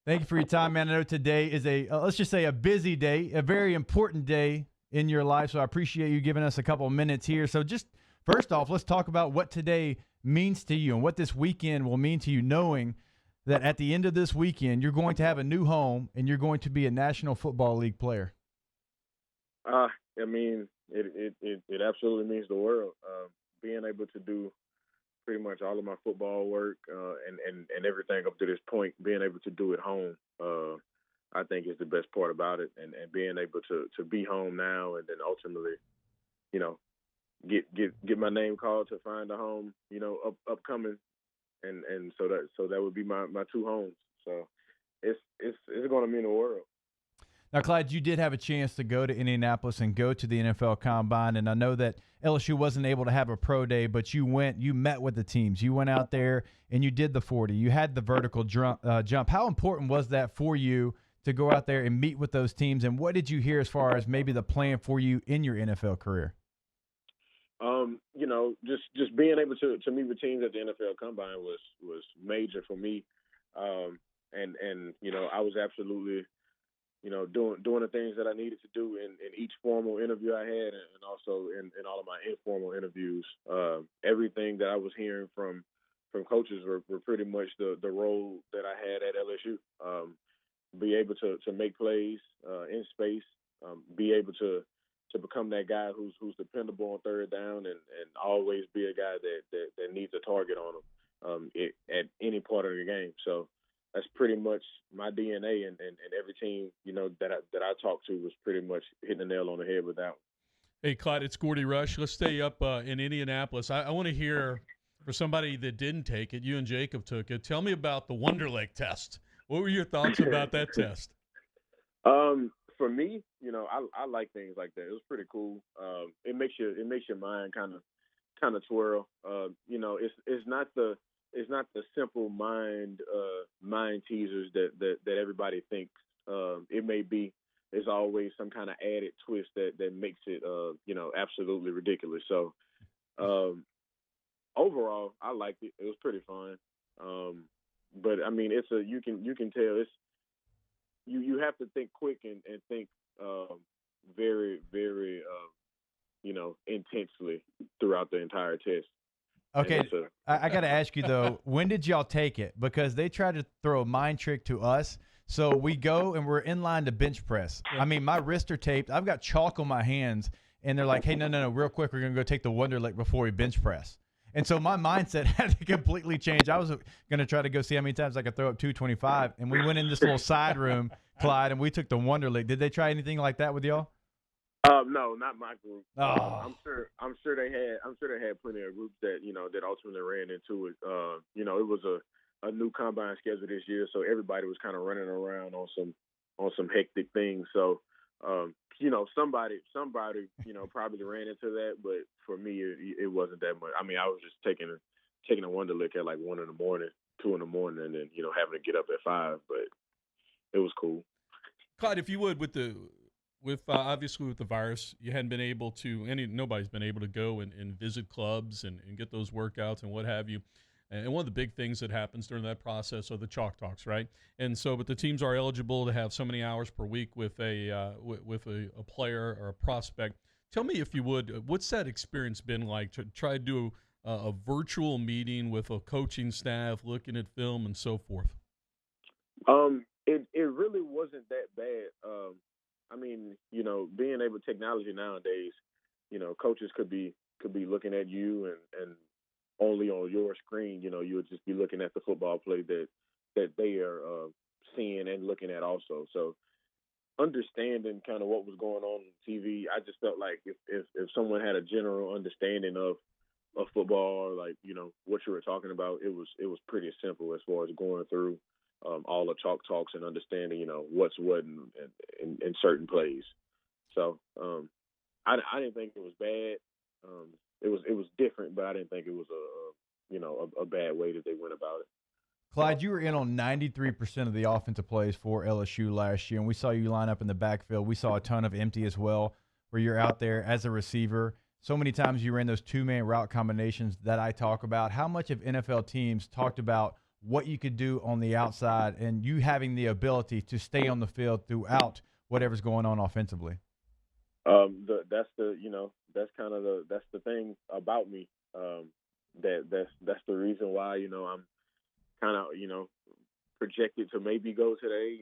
Thank you for your time, man. I know today is let's just say a busy day, a very important day in your life. So I appreciate you giving us a couple of minutes here. So just first off, let's talk about what today means to you and what this weekend will mean to you, knowing that at the end of this weekend, you're going to have a new home and you're going to be a National Football League player. I mean, it absolutely means the world. Being able to do pretty much all of my football work and everything up to this point, being able to do it home, I think is the best part about it. And being able to be home now and then ultimately, you know, get my name called to find a home, you know, upcoming, and so that would be my two homes. So it's going to mean the world. Now, Clyde, you did have a chance to go to Indianapolis and go to the NFL Combine, and I know that LSU wasn't able to have a pro day, but you met with the teams. You went out there and you did the 40. You had the vertical jump. How important was that for you to go out there and meet with those teams, and what did you hear as far as maybe the plan for you in your NFL career? You know, just being able to meet with teams at the NFL Combine was major for me, and you know, I was absolutely, you know, doing the things that I needed to do in each formal interview I had, and also in all of my informal interviews. Everything that I was hearing from coaches were pretty much the role that I had at LSU. Be able to make plays in space, be able to become that guy who's dependable on third down, and always be a guy that needs a target on him at any part of the game. So that's pretty much my DNA, and every team, you know, that I talked to was pretty much hitting the nail on the head with that one. Hey, Clyde, it's Gordy Rush. Let's stay up in Indianapolis. I want to hear, for somebody that didn't take it, you and Jacob took it, tell me about the Wonderlic Test. What were your thoughts about that test? For me, you know, I like things like that. It was pretty cool. It makes your mind kind of twirl. You know, it's not the simple mind teasers that everybody thinks it may be. There's always some kind of added twist that makes it you know, absolutely ridiculous. So overall, I liked it. It was pretty fun. But I mean, you can tell it's you have to think quick and think very, very you know, intensely throughout the entire test. Okay, I got to ask you, though, when did y'all take it? Because they tried to throw a mind trick to us. So we go and we're in line to bench press. I mean, my wrists are taped. I've got chalk on my hands, and they're like, hey, no, real quick, we're going to go take the Wonderlic before we bench press. And so my mindset had to completely change. I was going to try to go see how many times I could throw up 225, and we went in this little side room, Clyde, and we took the Wonderlic. Did they try anything like that with y'all? No, not my group. Oh. I'm sure they had plenty of groups that, you know, that ultimately ran into it. You know, it was a new combine schedule this year, so everybody was kind of running around on some hectic things. So, you know, somebody, you know, probably ran into that, but for me, it wasn't that much. I mean, I was just taking a Wonderlic at like 1 in the morning, 2 in the morning, and then, you know, having to get up at 5, but it was cool. Clyde, if you would, obviously with the virus, you hadn't been able to, nobody's been able to go and visit clubs and get those workouts and what have you. And one of the big things that happens during that process are the chalk talks, right? And so, but the teams are eligible to have so many hours per week with a player or a prospect. Tell me, if you would, what's that experience been like to try to do a virtual meeting with a coaching staff, looking at film and so forth? It really wasn't that bad. I mean, you know, being able technology nowadays, you know, coaches could be looking at you and only on your screen, you know, you would just be looking at the football play that they are seeing and looking at also. So understanding kind of what was going on TV, I just felt like if someone had a general understanding of football, or like, you know, what you were talking about, it was pretty simple as far as going through all the chalk talks and understanding, you know, what's what in certain plays. So I didn't think it was bad. It was different, but I didn't think it was a bad way that they went about it. Clyde, you were in on 93% of the offensive plays for LSU last year, and we saw you line up in the backfield. We saw a ton of empty as well, where you're out there as a receiver. So many times you ran those two-man route combinations that I talk about. How much have NFL teams talked about what you could do on the outside and you having the ability to stay on the field throughout whatever's going on offensively? That's the thing about me. That's the reason why, I'm kind of, projected to maybe go today,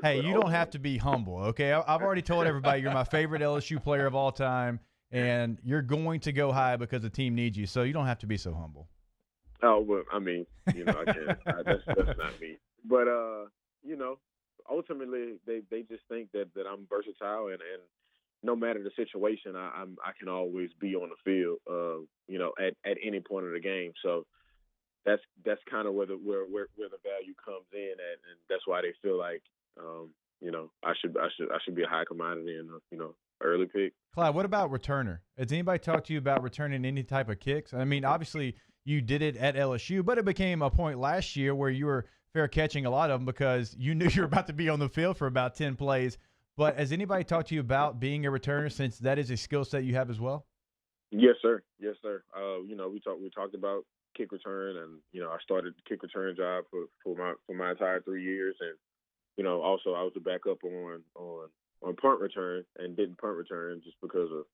Hey, but you don't have to be humble, okay? I've already told everybody you're my favorite LSU player of all time, and you're going to go high because the team needs you, so you don't have to be so humble. Oh, well, I mean, I can't. That's not me. But ultimately, they just think that I'm versatile, and no matter the situation, I can always be on the field, at any point of the game. So that's kind of where the value comes in at, and that's why they feel like, I should be a high commodity and early pick. Clyde, what about returner? Has anybody talked to you about returning any type of kicks? I mean, obviously you did it at LSU, but it became a point last year where you were fair catching a lot of them because you knew you were about to be on the field for about 10 plays. But has anybody talked to you about being a returner, since that is a skill set you have as well? Yes, sir. Yes, sir. We talked about kick return, and I started the kick return job for my entire 3 years, and also I was a backup on punt return and didn't punt return just because of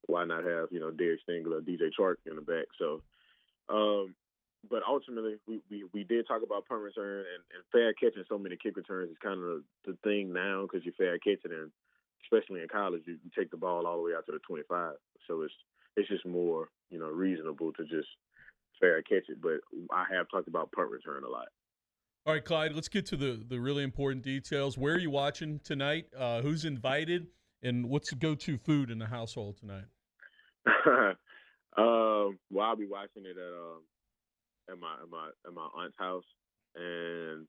why not have Derek Stingley or DJ Chark in the back. So, but ultimately we did talk about punt return, and fair catching so many kick returns is kind of the thing now, because you're fair catching, and especially in college you take the ball all the way out to the 25. So it's just more reasonable to just fair catch it. But I have talked about punt return a lot. All right, Clyde, let's get to the really important details. Where are you watching tonight? Who's invited? And what's the go-to food in the household tonight? Well, I'll be watching it at my aunt's house, and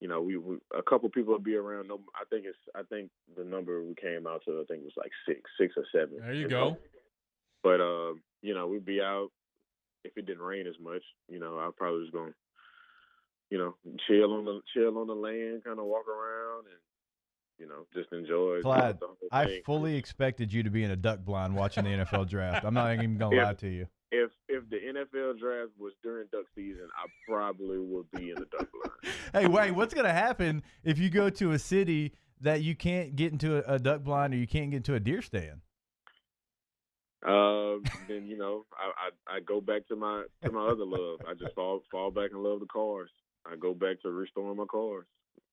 we a couple people will be around. No, I think the number we came out to, I think, was like six or seven. There you go. But we'd be out if it didn't rain as much. I probably was going, chill on the land, kind of walk around and just enjoy. Clyde, the whole I thing. fully expected you to be in a duck blind watching the NFL draft. I'm not even going to lie to you. If the NFL draft was during duck season, I probably would be in the duck blind. Hey, wait, what's going to happen if you go to a city that you can't get into a duck blind or you can't get into a deer stand? Then I go back to my other love. I just fall back and love the cars. I go back to restoring my cars.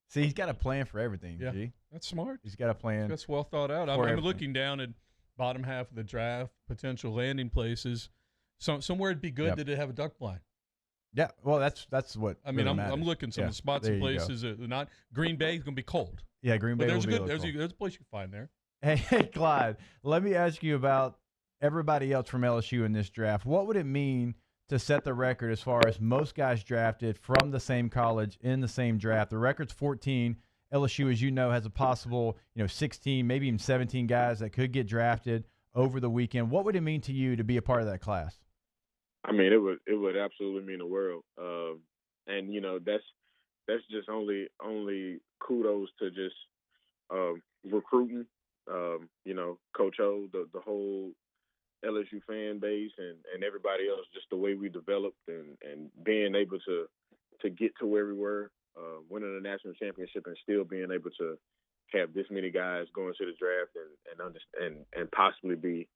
See, he's got a plan for everything, yeah, G. That's smart. He's got a plan. That's well thought out. I'm looking down at bottom half of the draft, potential landing places. Somewhere it'd be good that it have a duck blind. Yeah, well, that's what I mean. Really I'm looking some of the spots and places that are not. Green Bay is going to be cold. Yeah, Green Bay. But there's a place you can find there. Hey, Clyde, let me ask you about everybody else from LSU in this draft. What would it mean to set the record as far as most guys drafted from the same college in the same draft? The record's 14. LSU, as you know, has a possible 16, maybe even 17 guys that could get drafted over the weekend. What would it mean to you to be a part of that class? I mean, it would absolutely mean the world. And that's just only kudos to just recruiting. Coach O, the whole LSU fan base, and everybody else, just the way we developed and being able to get to where we were, winning a national championship and still being able to have this many guys going to the draft and possibly be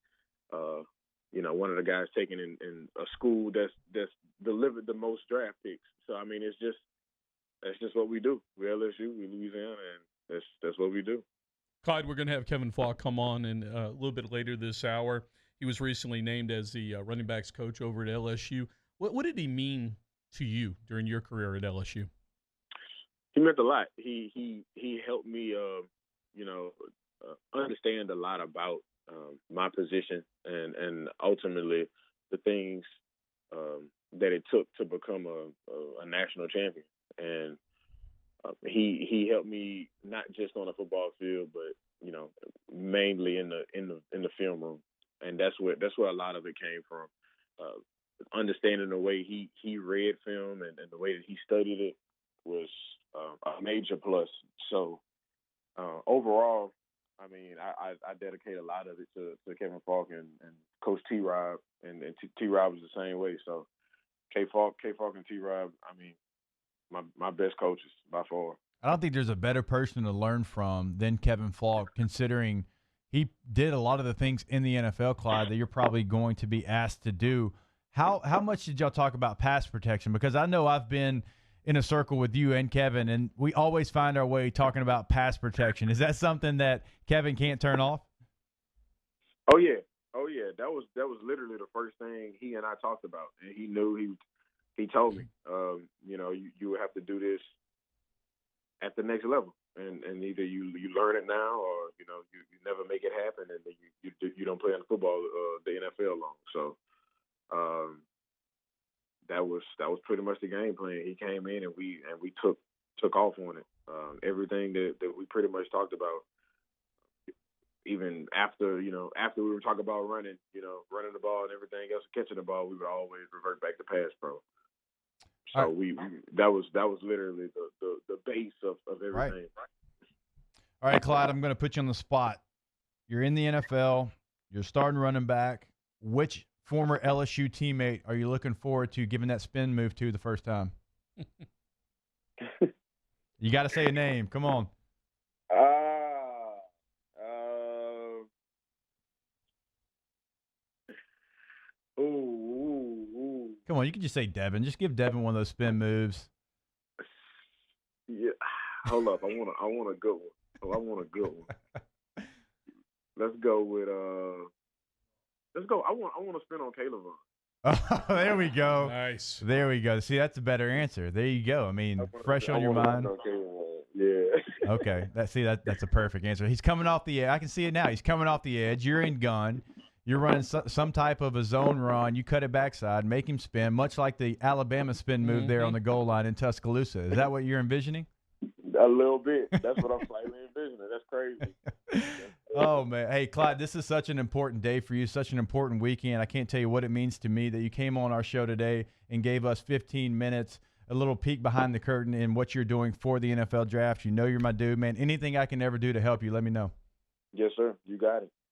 one of the guys taken in a school that's delivered the most draft picks. So I mean, that's just what we do. We're LSU, we're Louisiana, and that's what we do. Clyde, we're going to have Kevin Faulk come on in a little bit later this hour. He was recently named as the running backs coach over at LSU. What did he mean to you during your career at LSU? He meant a lot. He helped me, understand a lot about my position and ultimately the things that it took to become a national champion. And he helped me not just on the football field, but mainly in the film room. And that's where a lot of it came from. Understanding the way he read film and the way that he studied it was a major plus. So overall, I mean, I dedicate a lot of it to Kevin Faulk and Coach T-Rob, and T-Rob was the same way. So K Faulk and T Rob. I mean, my best coaches by far. I don't think there's a better person to learn from than Kevin Faulk, considering he did a lot of the things in the NFL, Clyde, that you're probably going to be asked to do. How much did y'all talk about pass protection? Because I know I've been in a circle with you and Kevin, and we always find our way talking about pass protection. Is that something that Kevin can't turn off? Oh yeah. That was literally the first thing he and I talked about, and he knew he told me, you would have to do this at the next level, and either you learn it now, or you never make it happen, and then you don't play in football the NFL long. So that was pretty much the game plan. He came in and we took off on it. Everything that we pretty much talked about, even after we were talking about running the ball and everything else, catching the ball, we would always revert back to pass pro. So that was literally the base of everything. Right. All right, Clyde, I'm going to put you on the spot. You're in the NFL. You're starting running back. Which former LSU teammate are you looking forward to giving that spin move to the first time? You got to say a name. Come on. Come on, you can just say Devin. Just give Devin one of those spin moves. Yeah. Hold up. I want a good one. Oh, I want a good one. Let's go with I want to spin on Caleb. Oh, there we go. Nice. There we go. See, that's a better answer. There you go. I mean, fresh on your mind. Yeah. Okay. That's a perfect answer. He's coming off the edge. I can see it now. He's coming off the edge. You're in gun. You're running some type of a zone run. You cut it backside, make him spin, much like the Alabama spin move there on the goal line in Tuscaloosa. Is that what you're envisioning? A little bit. That's what I'm slightly envisioning. That's crazy. Oh, man. Hey, Clyde, this is such an important day for you, such an important weekend. I can't tell you what it means to me that you came on our show today and gave us 15 minutes, a little peek behind the curtain in what you're doing for the NFL draft. You know you're my dude, man. Anything I can ever do to help you, let me know. Yes, sir. You got it.